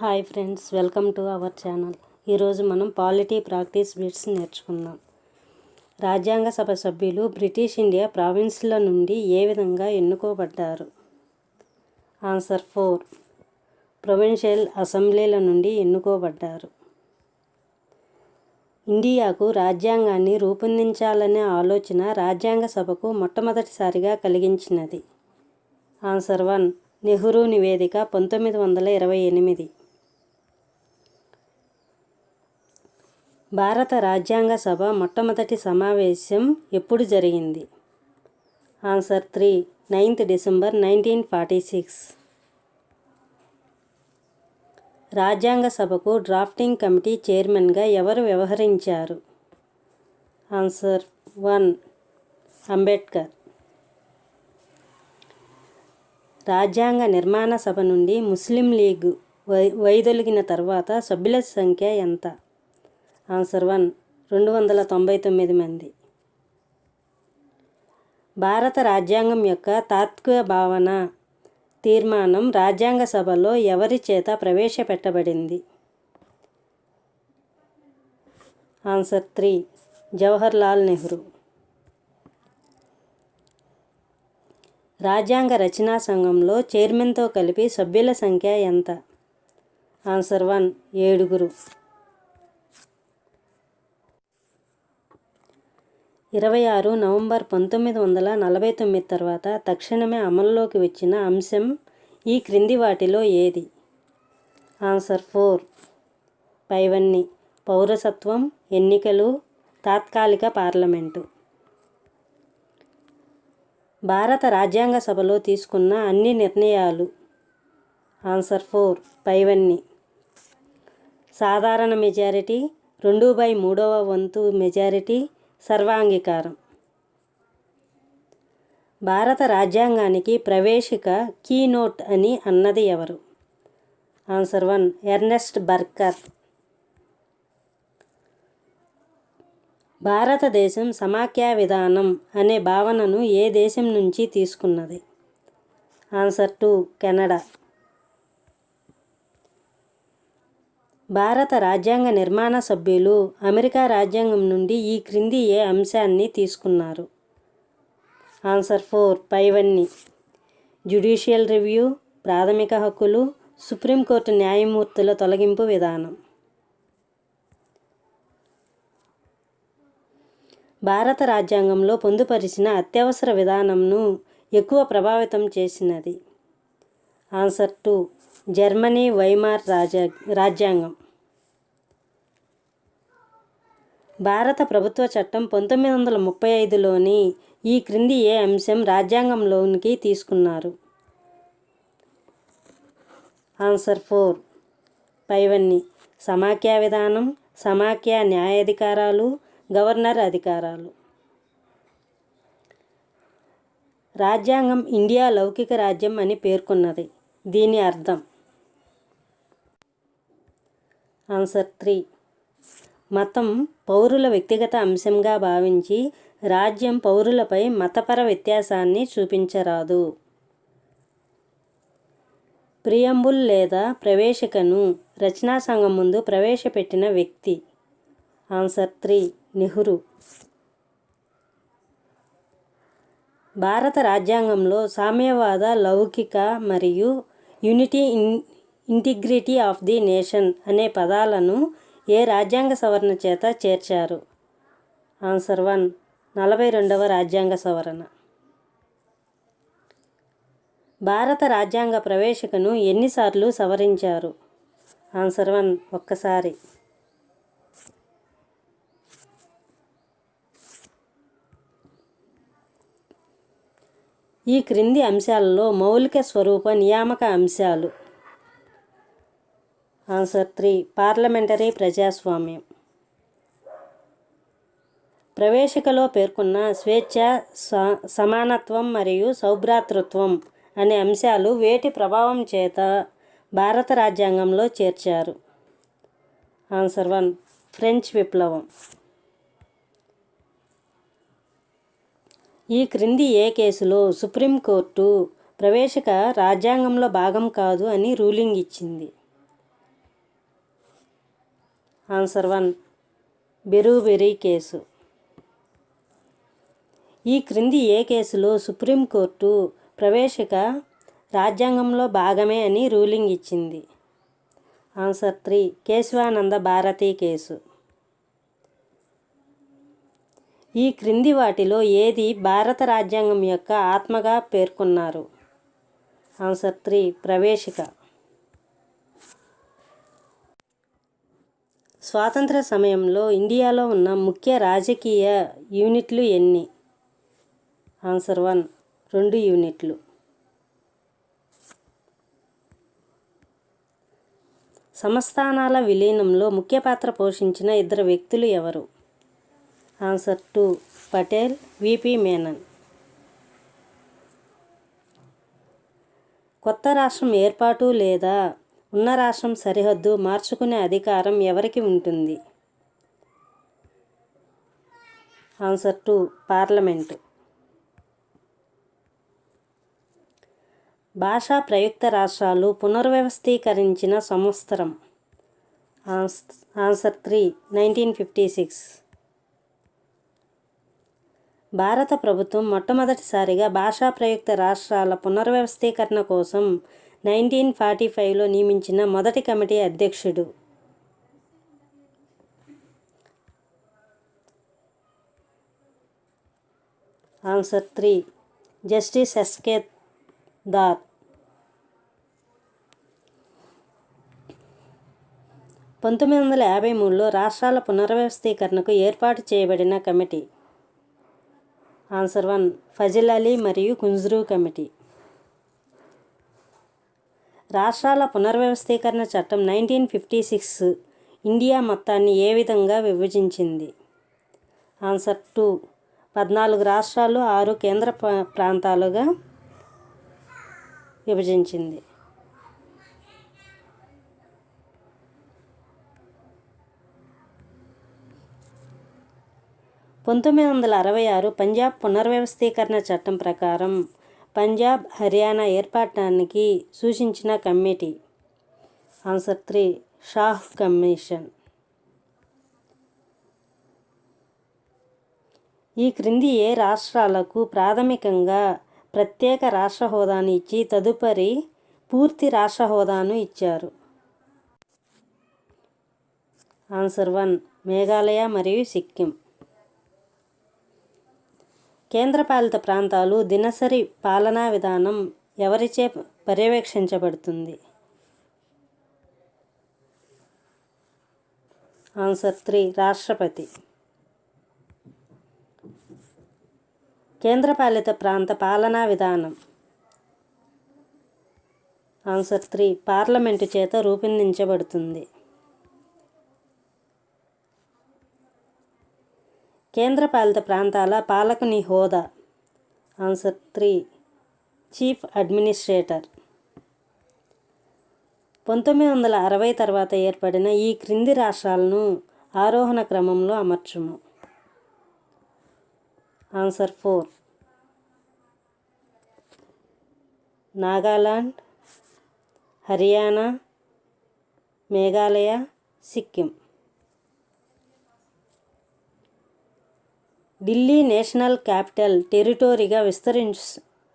Hi friends, welcome to our channel. ఈరోజు మనం polity practice bits నేర్చుకుందాం. రాజ్యాంగ సభ సభ్యులు బ్రిటిష్ ఇండియా ప్రావిన్స్ల నుండి ఏ విధంగా ఎన్నుకోబడ్డారు? ఆన్సర్ 4. ప్రొవిన్షియల్ అసెంబ్లీల నుండి ఎన్నుకోబడ్డారు. ఇండియాకు రాజ్యాంగాన్ని రూపొందించాలనే ఆలోచన రాజ్యాంగ సభకు మొట్టమొదటిసారిగా కలిగించినది. ఆన్సర్ 1. నెహ్రూ నివేదిక 1928. భారత రాజ్యాంగ సభ మొట్టమొదటి సమావేశం ఎప్పుడు జరిగింది? ఆన్సర్ 3. 9th December 1946. రాజ్యాంగ సభకు డ్రాఫ్టింగ్ కమిటీ చైర్మన్గా ఎవరు వ్యవహరించారు? ఆన్సర్ 1. అంబేద్కర్. రాజ్యాంగ నిర్మాణ సభ నుండి ముస్లిం లీగ్ వైదొలిగిన తర్వాత సభ్యుల సంఖ్య ఎంత? ఆన్సర్ 1. 299 మంది. భారత రాజ్యాంగం యొక్క తాత్విక భావన తీర్మానం రాజ్యాంగ సభలో ఎవరి చేత ప్రవేశపెట్టబడింది? ఆన్సర్ 3. జవహర్లాల్ నెహ్రూ. రాజ్యాంగ రచనా సంఘంలో చైర్మన్తో కలిపి సభ్యుల సంఖ్య ఎంత? ఆన్సర్ 1. 7. 26 నవంబర్ 1949 తర్వాత తక్షణమే అమల్లోకి వచ్చిన అంశం ఈ క్రింది వాటిలో ఏది? ఆన్సర్ 4. పైవన్నీ: పౌరసత్వం, ఎన్నికలు, తాత్కాలిక పార్లమెంటు. భారత రాజ్యాంగ సభలో తీసుకున్న అన్ని నిర్ణయాలు. ఆన్సర్ 4. పైవన్నీ: సాధారణ మెజారిటీ, 2/3 మెజారిటీ, సర్వాంగీకారం. భారత రాజ్యాంగానికి ప్రవేశిక కీనోట్ అని అన్నది ఎవరు? ఆన్సర్ 1. ఎర్నెస్ట్ బర్కర్. భారతదేశం సమాఖ్య విధానం అనే భావనను ఏ దేశం నుంచి తీసుకున్నది? ఆన్సర్ 2. కెనడా. భారత రాజ్యాంగ నిర్మాణ సభ్యులు అమెరికా రాజ్యాంగం నుండి ఈ క్రింది ఏ అంశాన్ని తీసుకున్నారు? ఆన్సర్ 4. పైవన్నీ: జ్యుడిషియల్ రివ్యూ, ప్రాథమిక హక్కులు, సుప్రీంకోర్టు న్యాయమూర్తుల తొలగింపు విధానం. భారత రాజ్యాంగంలో పొందుపరిచిన అత్యవసర విధానంను ఎక్కువ ప్రభావితం చేసినది? ఆన్సర్ 2. జర్మనీ వైమార్ రాజ్యాంగం. భారత ప్రభుత్వ చట్టం 1935లోని ఈ క్రింది ఏ అంశం రాజ్యాంగంలోనికి తీసుకున్నారు? ఆన్సర్ 4. పైవన్నీ: సమాఖ్య విధానం, సమాఖ్య న్యాయాధికారాలు, గవర్నర్ అధికారాలు. రాజ్యాంగం ఇండియా లౌకిక రాజ్యం అని పేర్కొన్నది. దీని అర్థం? ఆన్సర్ 3. మతం పౌరుల వ్యక్తిగత అంశంగా భావించి రాజ్యం పౌరులపై మతపర వ్యత్యాసాన్ని చూపించరాదు. ప్రియంబుల్ లేదా ప్రవేశికను రచనా సంఘం ముందు ప్రవేశపెట్టిన వ్యక్తి? ఆన్సర్ 3. నెహ్రూ. భారత రాజ్యాంగంలో సామ్యవాద, లౌకిక మరియు unity integrity of the nation అనే పదాలను ఏ రాజ్యాంగ సవరణ చేత చేర్చారు? ఆన్సర్ 1. 42వ రాజ్యాంగ సవరణ. భారత రాజ్యాంగ ప్రవేశికను ఎన్నిసార్లు సవరించారు? ఆన్సర్ 1. ఒక్కసారి. ఈ క్రింది అంశాలలో మౌలిక స్వరూప నియామక అంశాలు. ఆన్సర్ 3. పార్లమెంటరీ ప్రజాస్వామ్యం. ప్రవేశికలో పేర్కొన్న స్వేచ్ఛ, సమానత్వం మరియు సౌభ్రాతృత్వం అనే అంశాలు వేటి ప్రభావం చేత భారత రాజ్యాంగంలో చేర్చారు? ఆన్సర్ 1. ఫ్రెంచ్ విప్లవం. ఈ క్రింది ఏ కేసులో సుప్రీంకోర్టు ప్రవేశిక రాజ్యాంగంలో భాగం కాదు అని రూలింగ్ ఇచ్చింది? Answer 1 Berubari case. ఈ క్రింది ఏ కేసులో సుప్రీంకోర్టు ప్రవేశిక రాజ్యాంగంలో భాగమే అని రూలింగ్ ఇచ్చింది? Answer 3 Kesavananda Bharati case. ఈ క్రింది వాటిలో ఏది భారత రాజ్యాంగం యొక్క ఆత్మగా పేర్కొన్నారు? ఆన్సర్ 3 ప్రవేశిక. స్వాతంత్ర సమయంలో ఇండియాలో ఉన్న ముఖ్య రాజకీయ యూనిట్లు ఎన్ని? ఆన్సర్ 1 2 యూనిట్లు. సంస్థానాల విలీనంలో ముఖ్య పాత్ర పోషించిన ఇద్దరు వ్యక్తులు ఎవరు? Answer 2 Patel, VP Menon. కొత్త రాష్ట్రం ఏర్పాటు లేదా ఉన్న రాష్ట్రం సరిహద్దు మార్చుకునే అధికారం ఎవరికి ఉంటుంది? Answer 2 parliament. భాషా ప్రయుక్త రాష్ట్రాలు పునర్వ్యవస్థీకరించిన సంవత్సరం? ఆన్సర్ 3 1956. భారత ప్రభుత్వం మొట్టమొదటిసారిగా భాషా ప్రయుక్త రాష్ట్రాల పునర్వ్యవస్థీకరణ కోసం 1945లో నియమించిన మొదటి కమిటీ అధ్యక్షుడు? ఆన్సర్ 3 జస్టిస్ ఎస్కే దార్. 1953లో రాష్ట్రాల పునర్వ్యవస్థీకరణకు ఏర్పాటు చేయబడిన కమిటీ? ఆన్సర్ 1 ఫజిల్ అలీ మరియు కుంజ్రూ కమిటీ. రాష్ట్రాల పునర్వ్యవస్థీకరణ చట్టం 1956 ఇండియా మొత్తాన్ని ఏ విధంగా విభజించింది? ఆన్సర్ 2 14 రాష్ట్రాలు 6 కేంద్ర ప్రాంతాలుగా విభజించింది. 1966 పంజాబ్ పునర్వ్యవస్థీకరణ చట్టం ప్రకారం పంజాబ్, హర్యానా ఏర్పడటానికి సూచించిన కమిటీ? Answer 3 Shah commission. ఈ క్రింది ఏ రాష్ట్రాలకు ప్రాథమికంగా ప్రత్యేక రాష్ట్ర హోదాను ఇచ్చి తదుపరి పూర్తి రాష్ట్ర హోదాను ఇచ్చారు? ఆన్సర్ 1 మేఘాలయ మరియు సిక్కిం. కేంద్రపాలిత ప్రాంతాలు దినసరి పాలనా విధానం ఎవరిచే పర్యవేక్షించబడుతుంది? ఆన్సర్ 3 రాష్ట్రపతి. కేంద్రపాలిత ప్రాంత పాలనా విధానం? ఆన్సర్ 3 పార్లమెంటు చేత రూపొందించబడుతుంది. కేంద్రపాలిత ప్రాంతాల పాలకుని హోదా? Answer 3 chief administrator. 1960 తర్వాత ఏర్పడిన ఈ క్రింది రాష్ట్రాలను ఆరోహణ క్రమంలో అమర్చుము? Answer 4 Nagaland, Haryana, Meghalaya, Sikkim. Delhi national capital టెరిటరీగా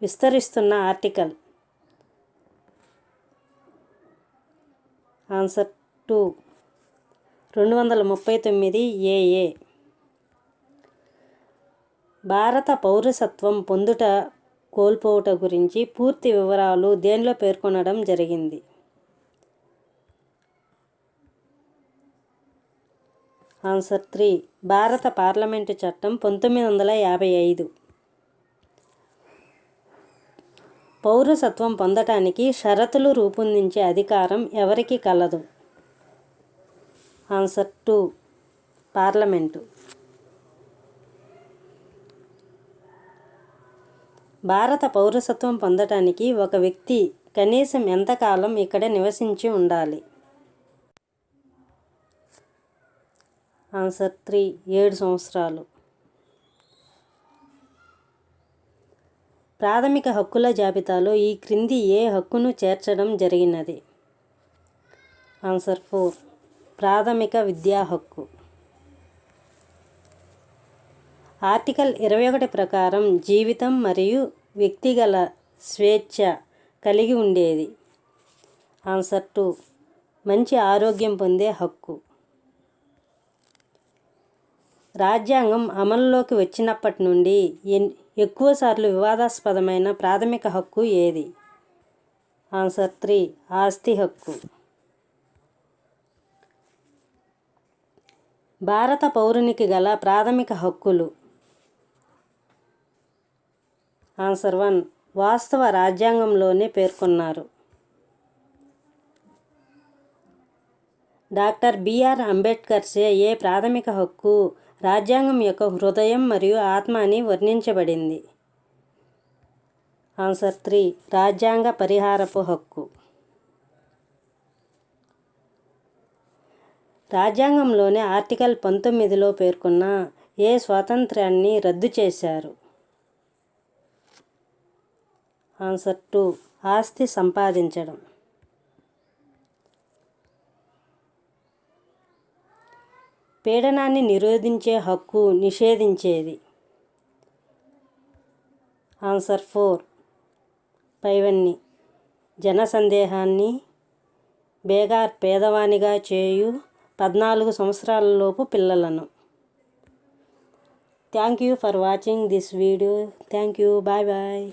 విస్తరిస్తున్న ఆర్టికల్? Answer 2 239 AA. భారత పౌరసత్వం పొందుట కోల్పోవుట గురించి పూర్తి వివరాలు దేనిలో పేర్కొనడం జరిగింది? ఆన్సర్ 3 భారత పార్లమెంటు చట్టం 1955. పౌరసత్వం పొందటానికి షరతులు రూపొందించే అధికారం ఎవరికి కలదు? Answer 2 parliament. భారత పౌరసత్వం పొందటానికి ఒక వ్యక్తి కనీసం ఎంతకాలం ఇక్కడ నివసించి ఉండాలి? ఆన్సర్ 3 7 సంవత్సరాలు. ప్రాథమిక హక్కుల జాబితాలో ఈ క్రింది ఏ హక్కును చేర్చడం జరిగినది? ఆన్సర్ 4 ప్రాథమిక విద్యా హక్కు. ఆర్టికల్ 21 ప్రకారం జీవితం మరియు వ్యక్తిగల స్వేచ్ఛ కలిగి ఉండేది. ఆన్సర్ 2 మంచి ఆరోగ్యం పొందే హక్కు. రాజ్యాంగం అమలులోకి వచ్చినప్పటి నుండి ఎక్కువసార్లు వివాదాస్పదమైన ప్రాథమిక హక్కు ఏది? ఆన్సర్ 3 ఆస్తి హక్కు. భారత పౌరునికి గల ప్రాథమిక హక్కులు. ఆన్సర్ 1 వాస్తవ రాజ్యాంగంలోనే పేర్కొన్నారు. డాక్టర్ బిఆర్ అంబేద్కర్ చే ఏ ప్రాథమిక హక్కు రాజ్యాంగం యొక్క హృదయం మరియు ఆత్మ అని వర్ణించబడింది? ఆన్సర్ 3 రాజ్యాంగ పరిహారపు హక్కు. రాజ్యాంగంలోని ఆర్టికల్ 19లో పేర్కొన్న ఏ స్వాతంత్ర్యాన్ని రద్దు చేశారు? ఆన్సర్ 2 ఆస్తి సంపాదించడం. పీడనాన్ని నిరోధించే హక్కు నిషేధించేది? ఆన్సర్ 4 పైవన్నీ. జనసందేహాన్ని బేగార్ పేదవానిగా చేయు 14 సంవత్సరాలలోపు పిల్లలను. Thank you for watching this video. Thank you. Bye bye.